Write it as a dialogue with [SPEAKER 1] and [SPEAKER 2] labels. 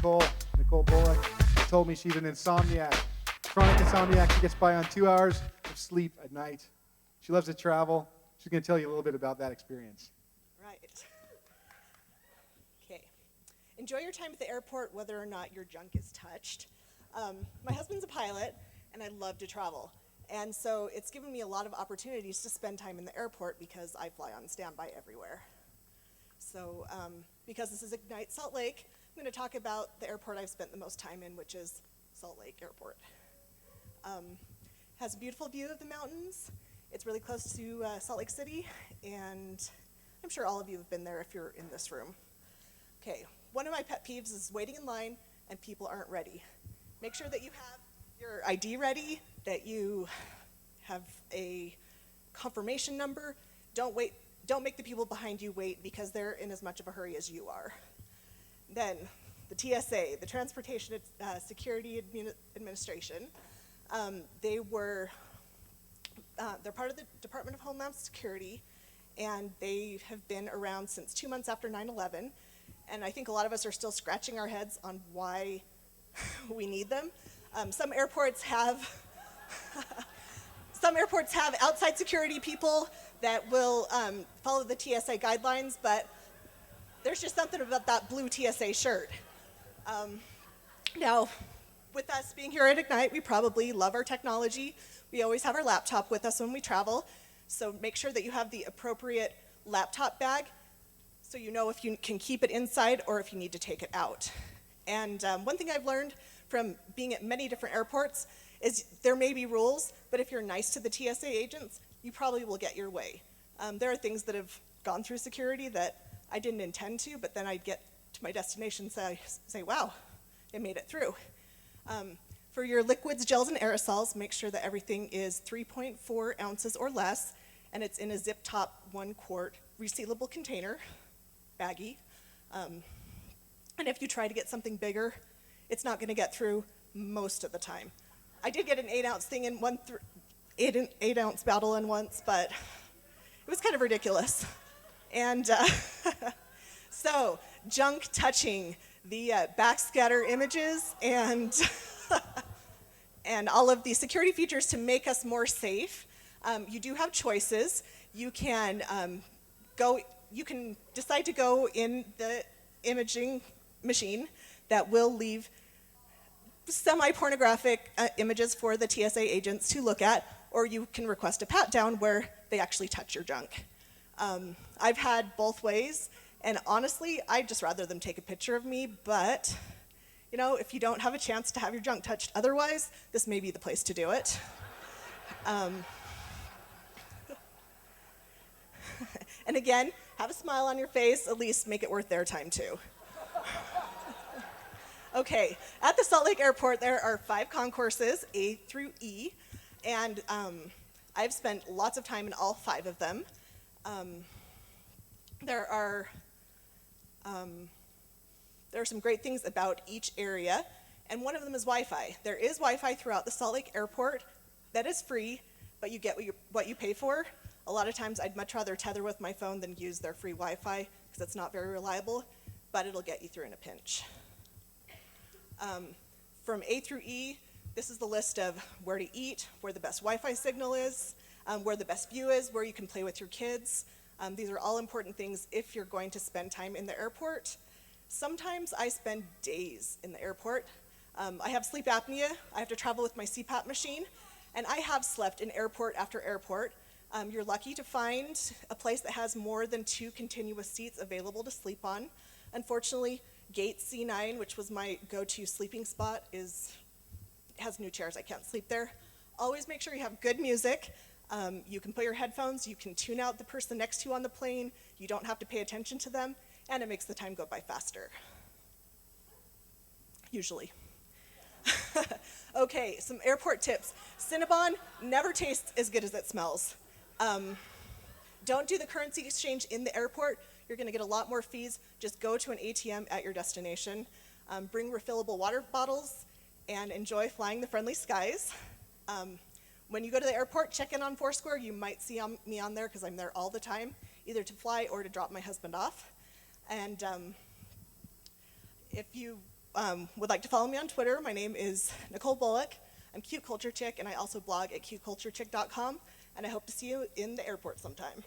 [SPEAKER 1] Nicole Bullock, told me she's an insomniac. Chronic insomniac. She gets by on 2 hours of sleep at night. She loves to travel. She's going to tell you a little bit about that experience.
[SPEAKER 2] Right. Okay. Enjoy your time at the airport, whether or not your junk is touched. My husband's a pilot, and I love to travel. And so it's given me a lot of opportunities to spend time in the airport because I fly on standby everywhere. So because this is Ignite Salt Lake, I'm going to talk about the airport I've spent the most time in, which is Salt Lake Airport. Has a beautiful view of the mountains. It's really close to Salt Lake City, and I'm sure all of you have been there if you're in this room. Okay, one of my pet peeves is waiting in line and people aren't ready. Make sure that you have your ID ready, that you have a confirmation number. Don't make the people behind you wait because they're in as much of a hurry as you are. Then the TSA, the Transportation Security Administration, they're part of the Department of Homeland Security, and they have been around since 2 months after 9/11, and I think a lot of us are still scratching our heads on why we need them. Some airports have outside security people that will follow the TSA guidelines, but there's just something about that blue TSA shirt. Now, with us being here at Ignite, we probably love our technology. We always have our laptop with us when we travel, so make sure that you have the appropriate laptop bag so you know if you can keep it inside or if you need to take it out. And one thing I've learned from being at many different airports is there may be rules, but if you're nice to the TSA agents, you probably will get your way. There are things that have gone through security that I didn't intend to, but then I'd get to my destination and say, wow, it made it through. For your liquids, gels, and aerosols, make sure that everything is 3.4 ounces or less, and it's in a zip top 1 quart resealable container, baggie. And if you try to get something bigger, it's not gonna get through most of the time. I did get an 8-ounce thing in 8-ounce bottle in once, but it was kind of ridiculous. And so, junk touching, the backscatter images, and and all of the security features to make us more safe. You do have choices. You can decide to go in the imaging machine that will leave semi-pornographic images for the TSA agents to look at, or you can request a pat-down where they actually touch your junk. I've had both ways, and honestly, I'd just rather them take a picture of me, but you know, if you don't have a chance to have your junk touched otherwise, this may be the place to do it. And again, have a smile on your face, at least make it worth their time too. Okay, at the Salt Lake Airport, there are 5 concourses, A through E, and I've spent lots of time in all 5 of them. There are some great things about each area, and one of them is Wi-Fi. There is Wi-Fi throughout the Salt Lake Airport that is free, but you get what you pay for. A lot of times I'd much rather tether with my phone than use their free Wi-Fi because it's not very reliable, but it'll get you through in a pinch. From A through E, this is the list of where to eat, where the best Wi-Fi signal is, where the best view is, where you can play with your kids. These are all important things if you're going to spend time in the airport. Sometimes I spend days in the airport. I have sleep apnea. I have to travel with my CPAP machine, and I have slept in airport after airport. You're lucky to find a place that has more than 2 continuous seats available to sleep on. Unfortunately, Gate C9, which was my go-to sleeping spot, has new chairs. I can't sleep there. Always make sure you have good music. You can put your headphones, you can tune out the person next to you on the plane, you don't have to pay attention to them, and it makes the time go by faster. Usually. Okay, some airport tips. Cinnabon never tastes as good as it smells. Don't do the currency exchange in the airport. You're gonna get a lot more fees. Just go to an ATM at your destination. Bring refillable water bottles and enjoy flying the friendly skies. When you go to the airport, check in on Foursquare. You might see me on there because I'm there all the time, either to fly or to drop my husband off. And if you would like to follow me on Twitter, my name is Nicole Bullock. I'm Cute Culture Chick, and I also blog at cuteculturechick.com, and I hope to see you in the airport sometime.